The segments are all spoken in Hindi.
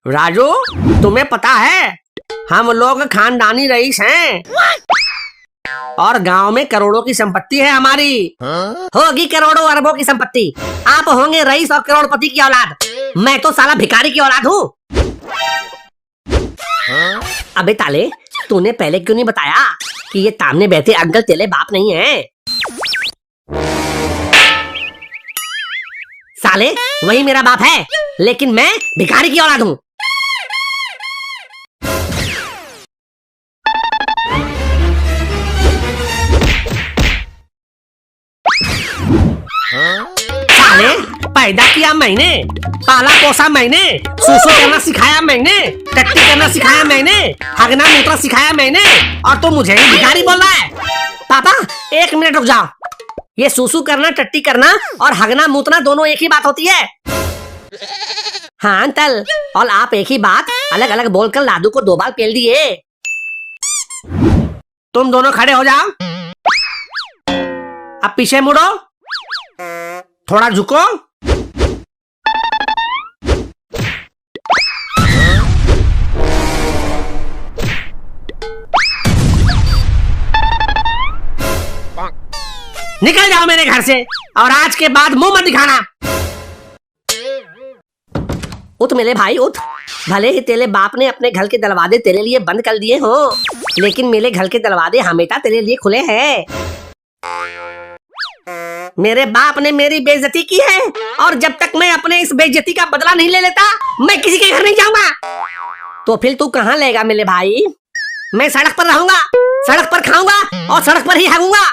राजू, तुम्हें पता है हम लोग खानदानी रईस हैं और गांव में करोड़ों की संपत्ति है हमारी। होगी करोड़ों अरबों की संपत्ति, आप होंगे रईस और करोड़पति की औलाद, मैं तो साला भिखारी की औलाद हूँ। अबे ताले, तूने पहले क्यों नहीं बताया कि ये सामने बैठे अंकल तेरे बाप नहीं है? साले, वही मेरा बाप है, लेकिन मैं भिखारी की औलाद हूँ। साले, पैदा किया मैंने, पाला पोसा मैंने, सुसु करना सिखाया मैंने, टट्टी करना सिखाया मैंने, हगना मूत्रा सिखाया मैंने, और तू मुझे ही भिखारी बोल रहा है। पापा, 1 मिनट रुक जाओ। ये सुसु करना, टट्टी करना और हगना मूतना दोनों एक ही बात होती है? हाँ अंकल, और आप एक ही बात अलग अलग बोलकर लादू को 2 बार पेल दिए। तुम दोनों खड़े हो जाओ, अब पीछे मुड़ो, थोड़ा झुको। निकल जाओ मेरे घर से, और आज के बाद मुंह मत दिखाना। उठ मेरे भाई उठ। भले ही तेरे बाप ने अपने घर के दरवाजे तेरे लिए बंद कर दिए हो, लेकिन मेरे घर के दरवाजे हमेशा तेरे लिए खुले हैं। मेरे बाप ने मेरी बेइज्जती की है, और जब तक मैं अपने इस बेइज्जती का बदला नहीं ले लेता, मैं किसी के घर नहीं जाऊंगा। तो फिर तू कहाँ लेगा मेरे भाई? मैं सड़क पर रहूंगा, सड़क पर खाऊंगा और सड़क पर ही हगूंगा,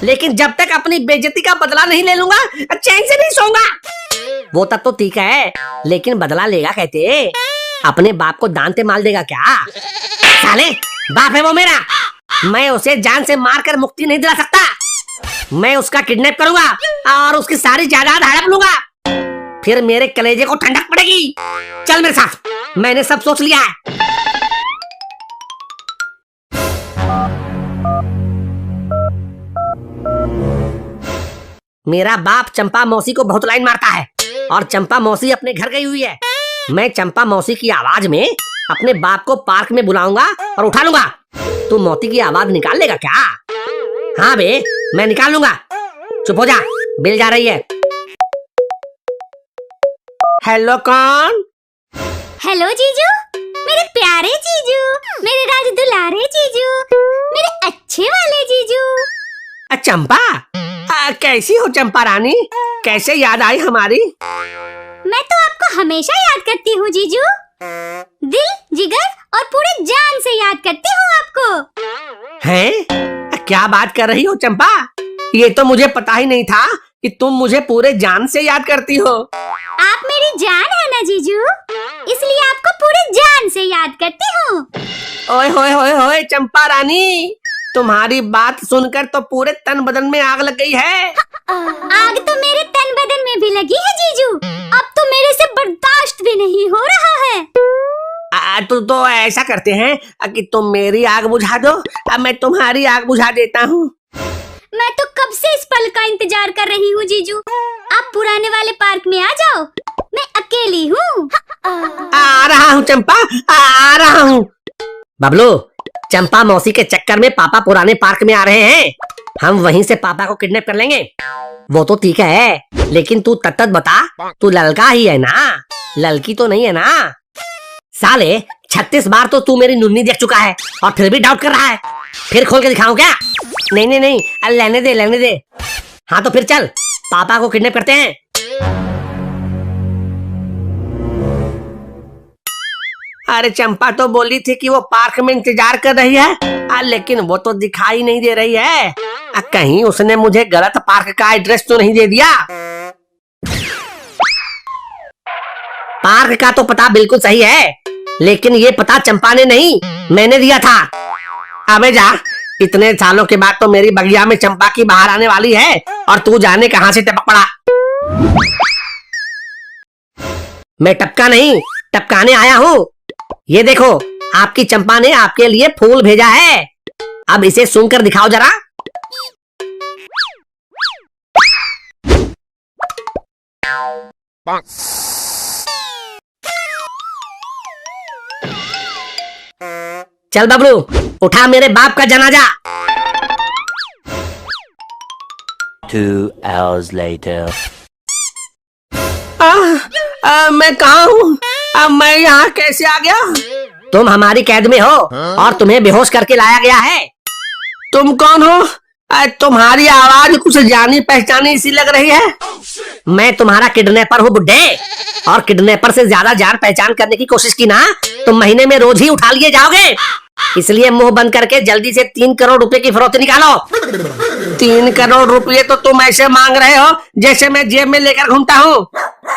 लेकिन जब तक अपनी बेइज्जती का बदला नहीं ले लूंगा, चैन से नहीं सोऊंगा। वो तब तो ठीक है, लेकिन बदला लेगा कहते? अपने बाप को दान से मार देगा क्या? साले, बाप है वो मेरा, मैं उसे जान से मारकर मुक्ति नहीं दिला सकता। मैं उसका किडनैप करूंगा और उसकी सारी जायदाद हड़प लूंगा, फिर मेरे कलेजे को ठंडक पड़ेगी। चल मेरे साथ, मैंने सब सोच लिया है। मेरा बाप चंपा मौसी को बहुत लाइन मारता है, और चंपा मौसी अपने घर गई हुई है। मैं चंपा मौसी की आवाज में अपने बाप को पार्क में बुलाऊंगा और उठा लूंगा। तू मौसी की आवाज निकाल लेगा क्या? हाँ बे, मैं निकाल लूंगा। चुप हो जा, बिल जा रही है। हेलो कौन? हेलो जीजू, मेरे प्यारे जीजू, मेरे राज दुलारे जीजू, मेरे अच्छे वाले जीजू। चंपा, कैसी हो चंपा रानी? कैसे याद आई हमारी? मैं तो आपको हमेशा याद करती हूँ जीजू, दिल, जिगर और पूरे जान से याद करती हूँ आपको। हैं? क्या बात कर रही हो चंपा? ये तो मुझे पता ही नहीं था कि तुम मुझे पूरे जान से याद करती हो। आप मेरी जान है ना जीजू, इसलिए आपको पूरे जान से याद करती हूँ। ओए होए होए होए चंपा रानी, तुम्हारी बात सुनकर तो पूरे तन बदन में आग लग गई है। आग तो मेरे तन बदन में भी लगी है जीजू, अब तो मेरे से बर्दाश्त भी नहीं हो रहा है। तो ऐसा करते हैं कि तुम मेरी आग बुझा दो, अब मैं तुम्हारी आग बुझा देता हूँ। मैं तो कब से इस पल का इंतजार कर रही हूँ जीजू, आप पुराने वाले पार्क में आ जाओ, मैं अकेली हूँ। आ रहा हूँ चंपा, आ रहा हूँ। बबलू, चंपा मौसी के चक्कर में पापा पुराने पार्क में आ रहे हैं, हम वहीं से पापा को किडनैप कर लेंगे। वो तो ठीक है, लेकिन तू तत्त बता, तू लड़का ही है ना, लड़की तो नहीं है ना? साले, 36 बार तो तू मेरी नुन्नी देख चुका है और फिर भी डाउट कर रहा है। फिर खोल के दिखाऊं क्या? नहीं नहीं नहीं, लेने दे लेने दे। हाँ तो फिर चल, पापा को किडनैप करते हैं। अरे चंपा तो बोली थी कि वो पार्क में इंतजार कर रही है, लेकिन वो तो दिखाई नहीं दे रही है। कहीं उसने मुझे गलत पार्क का एड्रेस तो नहीं दे दिया? पार्क का तो पता बिल्कुल सही है, लेकिन ये पता चंपा ने नहीं, मैंने दिया था। अबे जा, इतने सालों के बाद तो मेरी बगिया में चंपा की बाहर आने वाली है, और तू जाने कहां से टपक पड़ा। मैं टपका नहीं, टपकाने आया हूँ। ये देखो, आपकी चंपा ने आपके लिए फूल भेजा है, अब इसे सूंघकर दिखाओ जरा। चल बबलू, उठा मेरे बाप का जनाजा। 2 hours later. मैं कहाँ हूँ? मैं यहाँ कैसे आ गया? तुम हमारी कैद में हो और तुम्हें बेहोश करके लाया गया है। तुम कौन हो? तुम्हारी आवाज कुछ जानी पहचानी सी लग रही है। मैं तुम्हारा किडनैपर हूँ बुड्ढे, और किडनैपर से ज्यादा जान पहचान करने की कोशिश की ना तो महीने में रोज ही उठा लिए जाओगे। इसलिए मुंह बंद करके जल्दी से 3 करोड़ रुपए की फिरौती निकालो। 3 करोड़ रुपए तो तुम ऐसे मांग रहे हो जैसे मैं जेब में लेकर घूमता हूँ।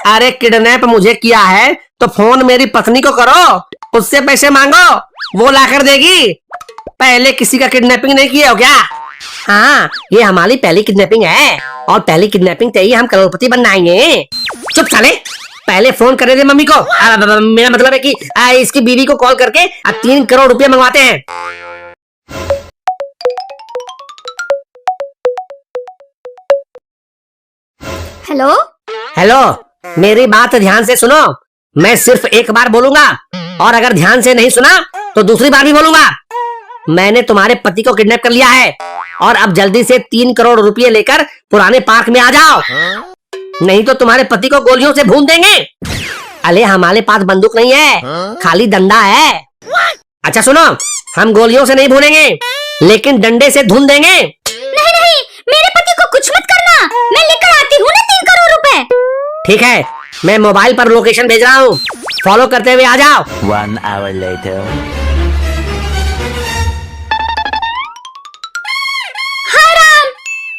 अरे किडनैप मुझे किया है तो फोन मेरी पत्नी को करो, उससे पैसे मांगो, वो लाकर देगी। पहले किसी का किडनैपिंग नहीं किया हो क्या? हाँ, ये हमारी पहली किडनैपिंग है, और पहली किडनैपिंग से ही हम करोड़पति बन जाएंगे। चुप साले, पहले फोन करने दे मम्मी को। मेरा मतलब है कि इसकी बीवी को कॉल करके 3 करोड़ रुपए मंगवाते हैं। हेलो हेलो, मेरी बात ध्यान से सुनो। मैं सिर्फ एक बार बोलूंगा, और अगर ध्यान से नहीं सुना तो दूसरी बार भी बोलूंगा। मैंने तुम्हारे पति को किडनैप कर लिया है, और अब जल्दी से 3 करोड़ रुपए लेकर पुराने पार्क में आ जाओ, नहीं तो तुम्हारे पति को गोलियों से भून देंगे। अरे हमारे पास बंदूक नहीं है, खाली डंडा है। अच्छा सुनो, हम गोलियों से नहीं भूनेंगे, लेकिन डंडे से धुन देंगे। नहीं नहीं, मेरे पति को कुछ मत करना, मैं लेकर आती हूँ ना 3 करोड़ रुपए। ठीक है, मैं मोबाइल पर लोकेशन भेज रहा हूँ, फॉलो करते हुए आ जाओ। 1 hour later. हाय राम,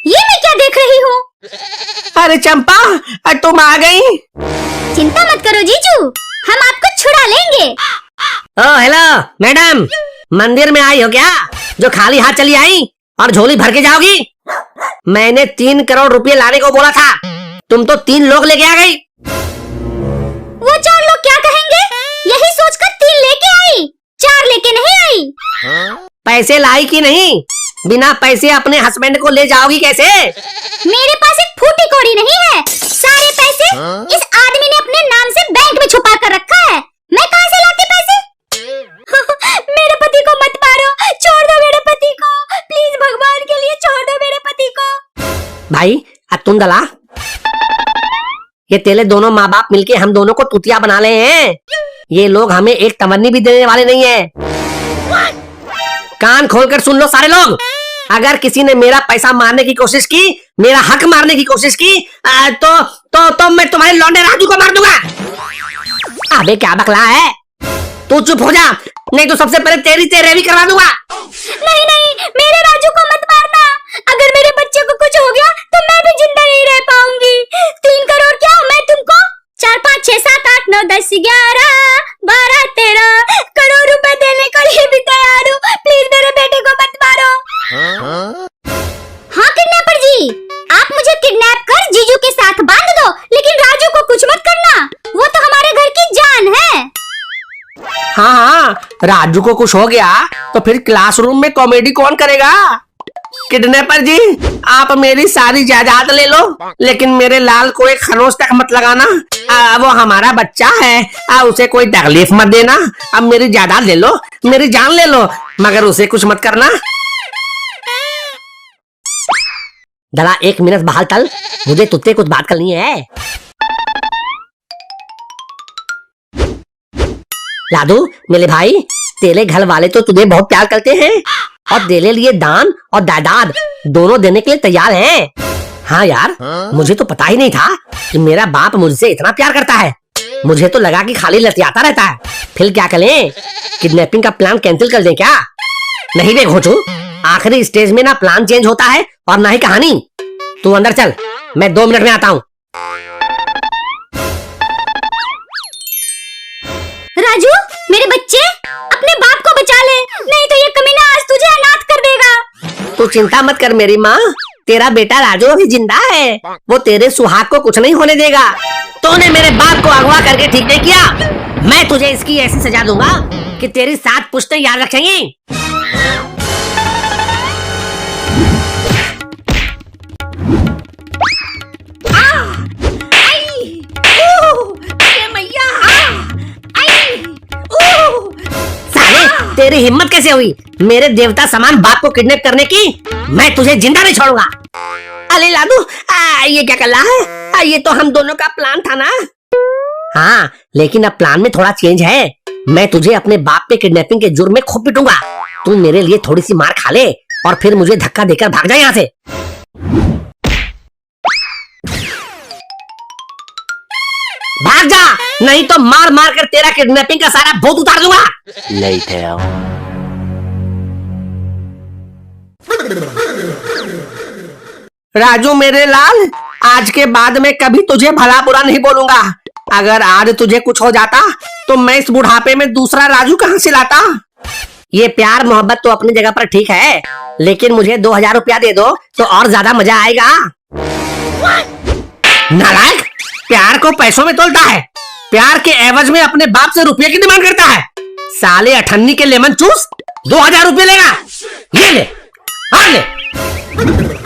ये मैं क्या देख रही हूँ? अरे चंपा, तुम आ गई। चिंता मत करो जीजू, हम आपको छुड़ा लेंगे। ओ हेलो मैडम, मंदिर में आई हो क्या जो खाली हाथ चली आई और झोली भर के जाओगी? मैंने 3 करोड़ रुपए लाने को बोला था, तुम तो 3 लोग लेके आ गई। वो 4 लोग क्या कहेंगे, यही सोचकर 3 लेके आई, 4 लेके नहीं आई। पैसे लाई कि नहीं? बिना पैसे अपने हस्बैंड को ले जाओगी कैसे? मेरे पास एक फूटी कौड़ी नहीं है, सारे पैसे इस आदमी ने अपने नाम से बैंक में छुपा कर रखा है। मैं कहाँ से लाती पैसे? मेरे पति को मत मारो, छोड़ दो मेरे पति को, प्लीज भगवान के लिए छोड़ दो मेरे पति को। भाई तुम दला, ये तेरे दोनों माँ बाप मिलके हम दोनों को तुतिया बना ले हैं। ये लोग हमें एक तमन्नी भी देने वाले नहीं है। कान खोलकर सुन लो सारे लोग, अगर किसी ने मेरा पैसा मारने की कोशिश की, मेरा हक मारने की कोशिश की, तो मैं तुम्हारे लौंडे राजू को मार दूंगा। अबे क्या बकला है, तू चुप हो जा, नहीं तो सबसे पहले तेरी तेरेवी करवा दूंगा। नहीं नहीं, मेरे राजू को मत मारना, अगर मेरे बच्चे को कुछ हो गया तो मैं भी जिंदा नहीं रह पाऊंगी। 3 करोड़ क्या, मैं तुमको 4 5 6 7 8 9 10 11 12 13 करोड़ रुपए देने के लिए भी तैयार हूँ। प्लीज मेरे बेटे को मत मारो। हाँ किडनैपर जी, आप मुझे किडनैप कर जीजू के साथ बांध दो, लेकिन राजू को कुछ मत करना, वो तो हमारे घर की जान है। हाँ, राजू को कुछ हो गया तो फिर क्लासरूम में कॉमेडी कौन करेगा? किडनैपर जी, आप मेरी सारी जायदाद ले लो, लेकिन मेरे लाल को एक खरोच तक मत लगाना। वो हमारा बच्चा है, उसे कोई तकलीफ मत देना। अब मेरी जायदाद ले लो, मेरी जान ले लो, मगर उसे कुछ मत करना। दला 1 मिनट बाहर चल, मुझे तुझसे कुछ बात करनी है। लादू मेरे भाई, तेरे घर वाले तो तुझे बहुत प्यार करते हैं और तेरे लिए दान और जायदाद दोनों देने के लिए तैयार हैं। हाँ यार, मुझे तो पता ही नहीं था कि मेरा बाप मुझसे इतना प्यार करता है। मुझे तो लगा कि खाली लतियाता रहता है। फिर क्या करें, किडनैपिंग का प्लान कैंसिल कर दें क्या? नहीं बे घोचू, आखिरी स्टेज में ना प्लान चेंज होता है और ना ही कहानी। तू अंदर चल, मैं 2 मिनट में आता हूँ। राजू, मेरे बच्चे, अपने बाप को बचा ले, नहीं तो ये कमीना आज तुझे अनाथ कर देगा। तू चिंता मत कर मेरी माँ, तेरा बेटा राजू अभी जिंदा है, वो तेरे सुहाग को कुछ नहीं होने देगा। तूने मेरे बाप को अगवा करके ठीक नहीं किया, मैं तुझे इसकी ऐसी सजा दूंगा कि तेरी 7 पुश्तें याद रखेंगी। तेरी हिम्मत कैसे हुई मेरे देवता समान बाप को किडनैप करने की? मैं तुझे जिंदा नहीं छोड़ूंगा। अरे लालू, ये क्या कर रहा है? ये तो हम दोनों का प्लान था ना। हाँ, लेकिन अब प्लान में थोड़ा चेंज है। मैं तुझे अपने बाप पे किडनैपिंग के जुर्म में खूब पिटूंगा। तू मेरे लिए थोड़ी सी मार खा ले और फिर मुझे धक्का देकर भाग जा यहाँ से। भाग जा, नहीं तो मार मार कर तेरा किडनैपिंग का सारा भूत उतार दूंगा। Later. राजू मेरे लाल, आज के बाद मैं कभी तुझे भला बुरा नहीं बोलूंगा। अगर आज तुझे कुछ हो जाता तो मैं इस बुढ़ापे में दूसरा राजू कहां से लाता? ये प्यार मोहब्बत तो अपनी जगह पर ठीक है, लेकिन मुझे 2000 रुपया दे दो तो और ज्यादा मजा आएगा। नालायक, प्यार को पैसों में तोलता है, प्यार के एवज में अपने बाप से रुपये की डिमांड करता है। साले अठन्नी के लेमन चूस 2000 रुपये लेगा। ये ले, हाँ ले।